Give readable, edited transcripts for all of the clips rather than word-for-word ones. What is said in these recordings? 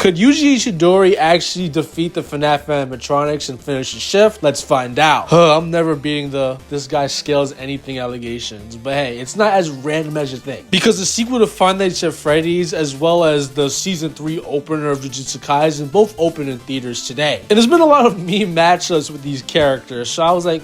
Could Yuji Itadori actually defeat the FNAF animatronics and finish the shift? Let's find out. I'm never beating this guy scales anything allegations, but hey, it's not as random as you think. Because the sequel to Five Nights at Freddy's as well as the season 3 opener of Jujutsu Kaisen both open in theaters today. And there's been a lot of meme matchups with these characters, so I was like,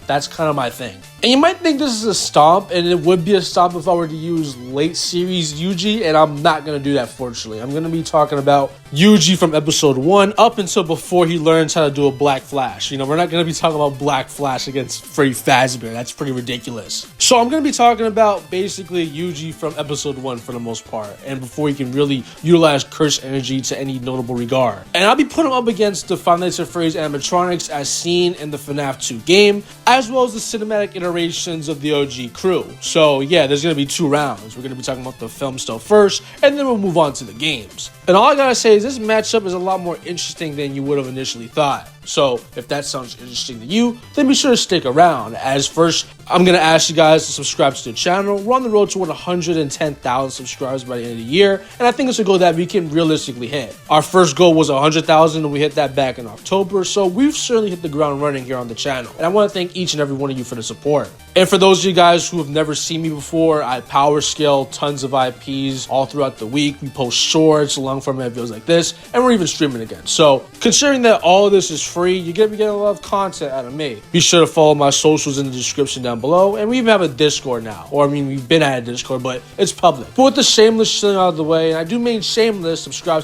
that's kind of my thing. And you might think this is a stomp, and it would be a stomp if I were to use late series Yuji, and I'm not going to do that, fortunately. I'm going to be talking about Yuji from episode 1 up until before he learns how to do a Black Flash. We're not going to be talking about Black Flash against Freddy Fazbear. That's pretty ridiculous. So I'm going to be talking about basically Yuji from episode 1 for the most part, and before he can really utilize curse energy to any notable regard. And I'll be putting him up against the Five Nights at Freddy's animatronics as seen in the FNAF 2 game, as well as the cinematic iterations of the OG crew. So yeah, there's going to be 2 rounds. We're going to be talking about the film stuff first, and then we'll move on to the games. And all I gotta say is this matchup is a lot more interesting than you would have initially thought. So if that sounds interesting to you, then be sure to stick around. As first, I'm going to ask you guys to subscribe to the channel. We're on the road to 110,000 subscribers by the end of the year, and I think it's a goal that we can realistically hit. Our first goal was 100,000, and we hit that back in October, so we've certainly hit the ground running here on the channel. And I want to thank each and every one of you for the support. And for those of you guys who have never seen me before, I power scale tons of IPs all throughout the week. We post shorts, long format videos like this, and we're even streaming again. So considering that all of this is free, you're going to be getting a lot of content out of me. Be sure to follow my socials in the description down below, and we even have a Discord now. Or, we've been at a Discord, but it's public. But with the shameless shilling out of the way, and I do mean shameless, subscribe,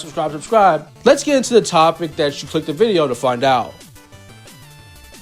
let's get into the topic that you clicked the video to find out.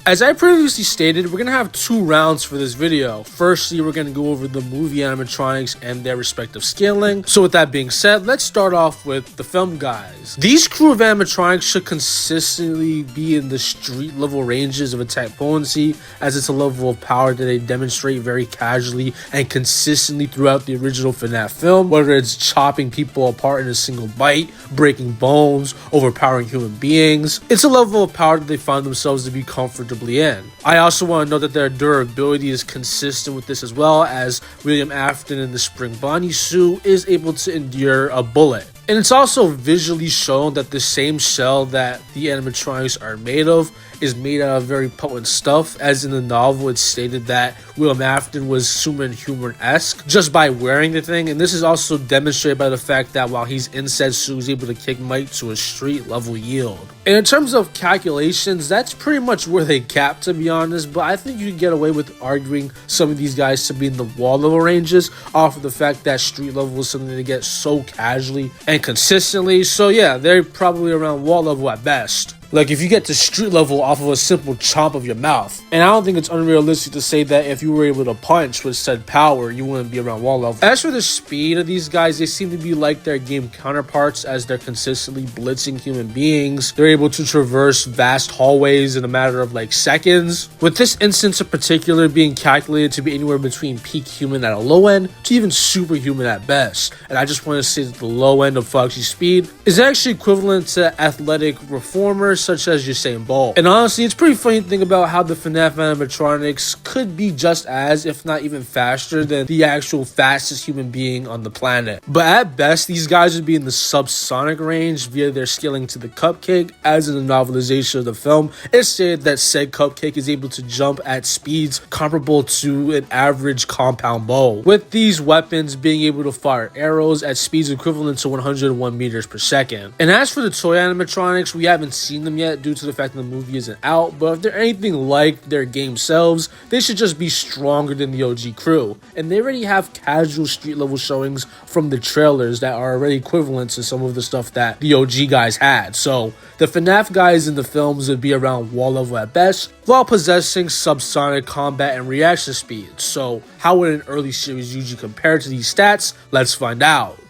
As I previously stated, we're going to have 2 rounds for this video. Firstly, we're going to go over the movie animatronics and their respective scaling. So with that being said, let's start off with the film guys. These crew of animatronics should consistently be in the street level ranges of attack potency, as it's a level of power that they demonstrate very casually and consistently throughout the original FNAF film, whether it's chopping people apart in a single bite, breaking bones, overpowering human beings. It's a level of power that they find themselves to be comfortable in. I also want to note that their durability is consistent with this, as well as William Afton in the Spring Bonnie suit is able to endure a bullet. And it's also visually shown that the same shell that the animatronics are made of is made out of very potent stuff, as in the novel it's stated that William Afton was superhuman-esque just by wearing the thing, and this is also demonstrated by the fact that while he's in said suit, he's able to kick Mike to a street level yield. And in terms of calculations, that's pretty much where they cap, to be honest, but I think you can get away with arguing some of these guys to be in the wall level ranges off of the fact that street level is something they get so casually and consistently. So yeah, they're probably around wall level at best. Like if you get to street level off of a simple chomp of your mouth. And I don't think it's unrealistic to say that if you were able to punch with said power, you wouldn't be around wall level. As for the speed of these guys, they seem to be like their game counterparts, as they're consistently blitzing human beings. They're able to traverse vast hallways in a matter of like seconds, with this instance in particular being calculated to be anywhere between peak human at a low end to even superhuman at best. And I just want to say that the low end of Foxy's speed is actually equivalent to athletic reformers such as Usain Bolt. And honestly, it's pretty funny to think about how the FNAF animatronics could be just as, if not even faster than the actual fastest human being on the planet. But at best, these guys would be in the subsonic range via their scaling to the cupcake, as in the novelization of the film, it's stated that said cupcake is able to jump at speeds comparable to an average compound bow, with these weapons being able to fire arrows at speeds equivalent to 101 meters per second. And as for the toy animatronics, we haven't seen them yet due to the fact that the movie isn't out, but if they're anything like their game selves, they should just be stronger than the OG crew. And they already have casual street level showings from the trailers that are already equivalent to some of the stuff that the OG guys had. So the FNAF guys in the films would be around wall level at best, while possessing subsonic combat and reaction speed. So how would an early series Yuji compare to these stats? Let's find out.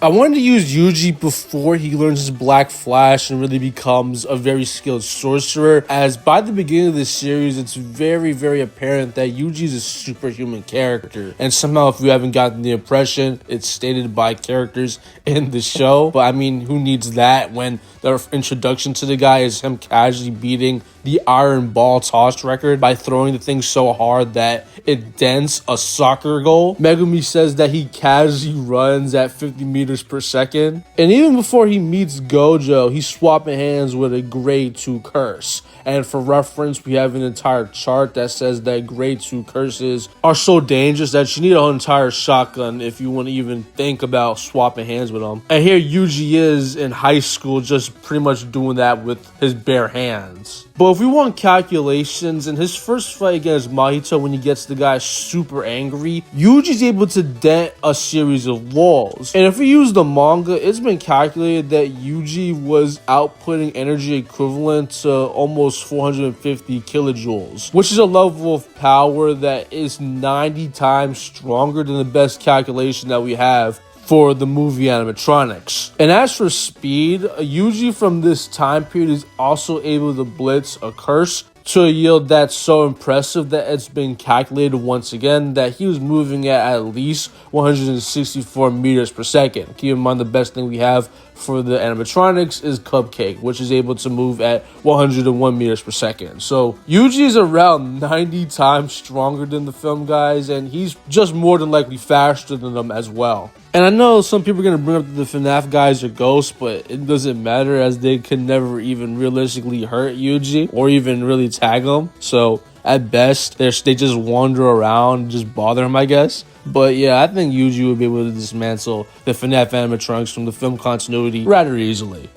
I wanted to use Yuji before he learns his Black Flash and really becomes a very skilled sorcerer, as by the beginning of the series, it's very, very apparent that Yuji is a superhuman character. And somehow, if you haven't gotten the impression, it's stated by characters in the show. But I mean, who needs that when the introduction to the guy is him casually beating the iron ball toss record by throwing the thing so hard that it dents a soccer goal? Megumi says that he casually runs at 50 meters meters per second. And even before he meets Gojo, he's swapping hands with a grade 2 curse. And for reference, we have an entire chart that says that grade 2 curses are so dangerous that you need an entire shotgun if you want to even think about swapping hands with them. And here Yuji is in high school just pretty much doing that with his bare hands. But if we want calculations, in his first fight against Mahito, when he gets the guy super angry, Yuji's able to dent a series of walls. And if we use the manga, it's been calculated that Yuji was outputting energy equivalent to almost 450 kilojoules, which is a level of power that is 90 times stronger than the best calculation that we have for the movie animatronics. And as for speed, Yuji from this time period is also able to blitz a curse to a yield that's so impressive that it's been calculated once again that he was moving at least 164 meters per second. Keep in mind the best thing we have for the animatronics is Cupcake, which is able to move at 101 meters per second. So Yuji is around 90 times stronger than the film guys, and he's just more than likely faster than them as well. And I know some people are going to bring up that the FNAF guys are ghosts, but it doesn't matter as they could never even realistically hurt Yuji or even really tag him. So at best, they just wander around and just bother him, I guess. But yeah, I think Yuji would be able to dismantle the FNAF animatronics from the film continuity rather easily.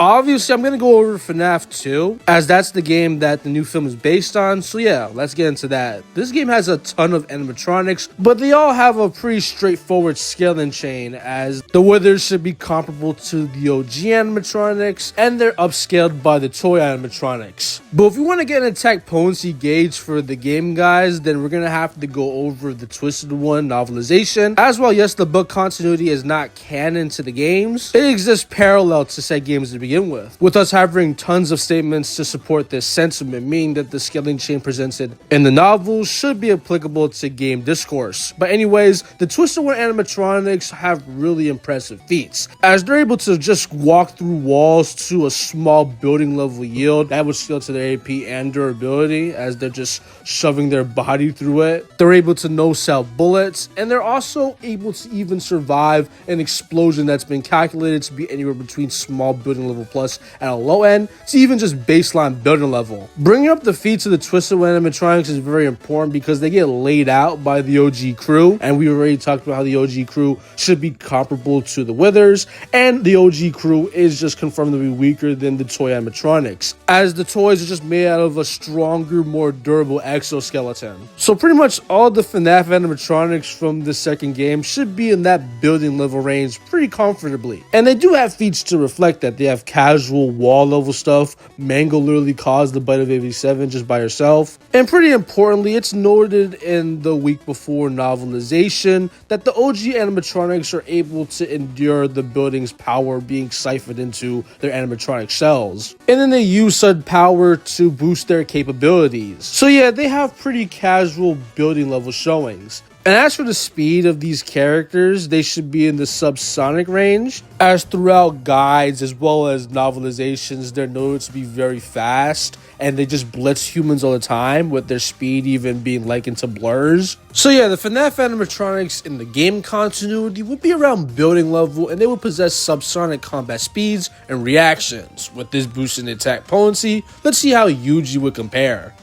Obviously, I'm going to go over FNAF 2, as that's the game that the new film is based on. So yeah, let's get into that. This game has a ton of animatronics, but they all have a pretty straightforward scaling chain, as the withers should be comparable to the OG animatronics, and they're upscaled by the toy animatronics. But if we want to get an attack potency gauge for the game, guys, then we're going to have to go over the Twisted One novelization. As well, yes, the book continuity is not canon to the games. It exists parallel to said games to begin with us having tons of statements to support this sentiment, meaning that the scaling chain presented in the novels should be applicable to game discourse. But anyways, the Twisted One animatronics have really impressive feats, as they're able to just walk through walls to a small building level yield that would scale to their AP and durability, as they're just shoving their body through it. They're able to no-sell bullets, and they're also able to even survive an explosion that's been calculated to be anywhere between small building level plus at a low end to even just baseline building level. Bringing up the feats of the Twisted One animatronics is very important because they get laid out by the OG crew, and we already talked about how the OG crew should be comparable to the withers, and the OG crew is just confirmed to be weaker than the toy animatronics, as the toys are just made out of a stronger, more durable exoskeleton. So pretty much all the FNAF animatronics from the second game should be in that building level range pretty comfortably, and they do have feats to reflect that. They have casual wall level stuff. Mango literally caused the bite of 87 just by herself. And pretty importantly, it's noted in the week before novelization that the OG animatronics are able to endure the building's power being siphoned into their animatronic shells. And then they use said power to boost their capabilities. So yeah, they have pretty casual building level showings. And as for the speed of these characters, they should be in the subsonic range, as throughout guides as well as novelizations, they're noted to be very fast, and they just blitz humans all the time, with their speed even being likened to blurs. So yeah, the FNAF animatronics in the game continuity would be around building level, and they would possess subsonic combat speeds and reactions. With this boost in attack potency, let's see how Yuji would compare.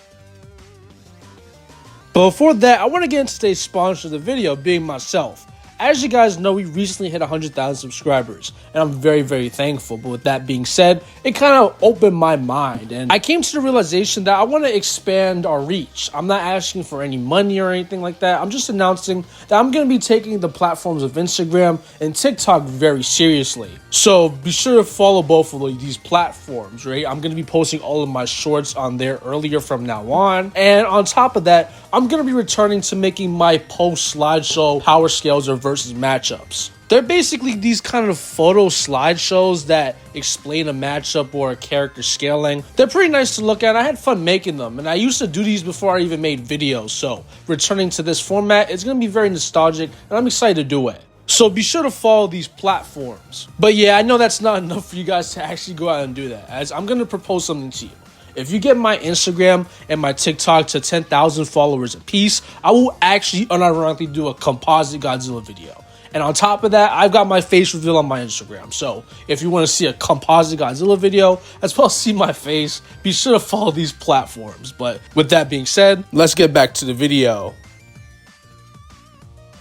But before that, I want to get into today's sponsor of the video, being myself. As you guys know, we recently hit 100,000 subscribers, and I'm very, very thankful. But with that being said, it kind of opened my mind, and I came to the realization that I want to expand our reach. I'm not asking for any money or anything like that. I'm just announcing that I'm going to be taking the platforms of Instagram and TikTok very seriously. So be sure to follow both of these platforms, right? I'm going to be posting all of my shorts on there earlier from now on. And on top of that, I'm going to be returning to making my post slideshow power scales or versus matchups. They're basically these kind of photo slideshows that explain a matchup or a character scaling. They're pretty nice to look at. I had fun making them, and I used to do these before I even made videos. So returning to this format, it's going to be very nostalgic, and I'm excited to do it. So be sure to follow these platforms. But yeah, I know that's not enough for you guys to actually go out and do that, as I'm going to propose something to you. If you get my Instagram and my TikTok to 10,000 followers apiece, I will actually unironically do a composite Godzilla video. And on top of that, I've got my face reveal on my Instagram. So if you want to see a composite Godzilla video, as well as see my face, be sure to follow these platforms. But with that being said, let's get back to the video.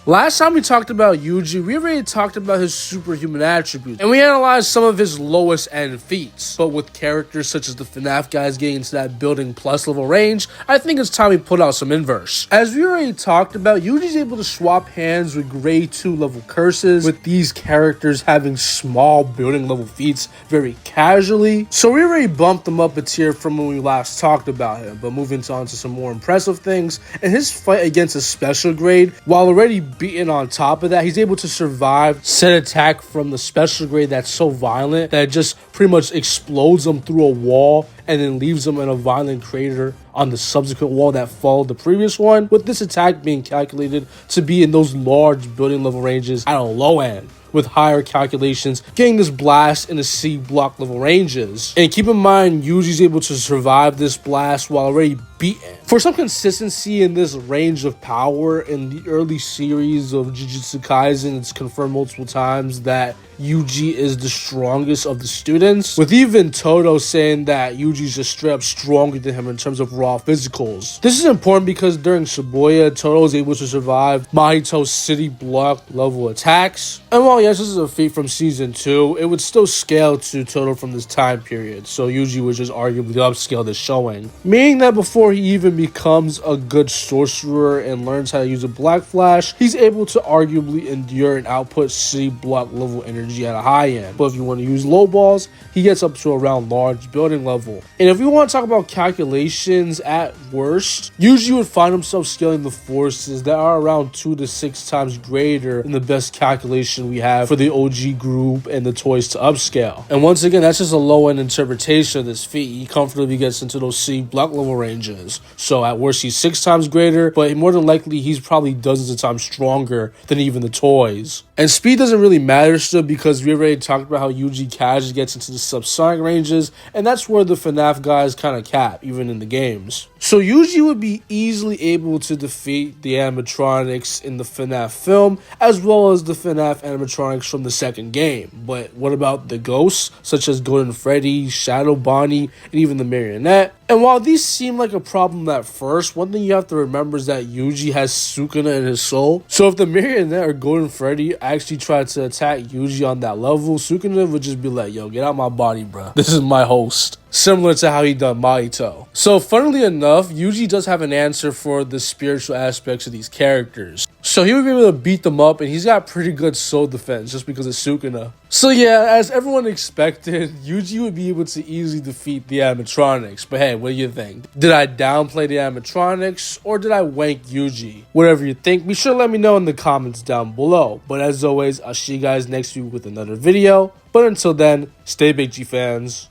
Last time we talked about Yuji, we already talked about his superhuman attributes, and we analyzed some of his lowest end feats. But with characters such as the FNAF guys getting into that building plus level range, I think it's time we put out some inverse. As we already talked about, Yuji's able to swap hands with grade 2 level curses, with these characters having small building level feats very casually. So we already bumped him up a tier from when we last talked about him, but moving on to some more impressive things, in his fight against a special grade, while already beaten on top of that, he's able to survive said attack from the special grade that's so violent that it just pretty much explodes him through a wall and then leaves him in a violent crater on the subsequent wall that followed the previous one, with this attack being calculated to be in those large building level ranges at a low end, with higher calculations getting this blast in the C block level ranges. And keep in mind, Yuji's able to survive this blast while already beaten. For some consistency in this range of power, in the early series of Jujutsu Kaisen, it's confirmed multiple times that Yuji is the strongest of the students, with even Todo saying that Yuji's just straight up stronger than him in terms of raw physicals. This is important because during Shibuya, Todo is able to survive Mahito's city block level attacks. And while yes, this is a feat from season 2, it would still scale to Todo from this time period, so Yuji would just arguably upscale this showing. Meaning that before he even becomes a good sorcerer and learns how to use a Black Flash, he's able to arguably endure and output city block level energy at a high end. But if you want to use low balls, he gets up to around large building level. And if we want to talk about calculations, at worst, Yuji would find himself scaling the forces that are around 2 to 6 times greater than the best calculation we have for the OG group and the toys to upscale. And once again, that's just a low end interpretation of this feat. He comfortably gets into those C block level ranges. So at worst, he's 6 times greater, but more than likely, he's probably dozens of times stronger than even the toys. And speed doesn't really matter still, because we already talked about how Yuji casually gets into the subsonic ranges, and that's where the FNAF guys kind of cap, even in the games. So Yuji would be easily able to defeat the animatronics in the FNAF film, as well as the FNAF animatronics from the second game. But what about the ghosts, such as Golden Freddy, Shadow Bonnie, and even the marionette? And while these seem like a problem at first, one thing you have to remember is that Yuji has Sukuna in his soul. So if the marionette or Golden Freddy actually tried to attack Yuji on that level, Sukuna would just be like, yo, get out my body, bro. This is my host. Similar to how he done Mahito. So funnily enough, Yuji does have an answer for the spiritual aspects of these characters. So he would be able to beat them up, and he's got pretty good soul defense just because of Sukuna. So yeah, as everyone expected, Yuji would be able to easily defeat the animatronics. But hey, what do you think? Did I downplay the animatronics, or did I wank Yuji? Whatever you think, be sure to let me know in the comments down below. But as always, I'll see you guys next week with another video. But until then, stay big, G fans.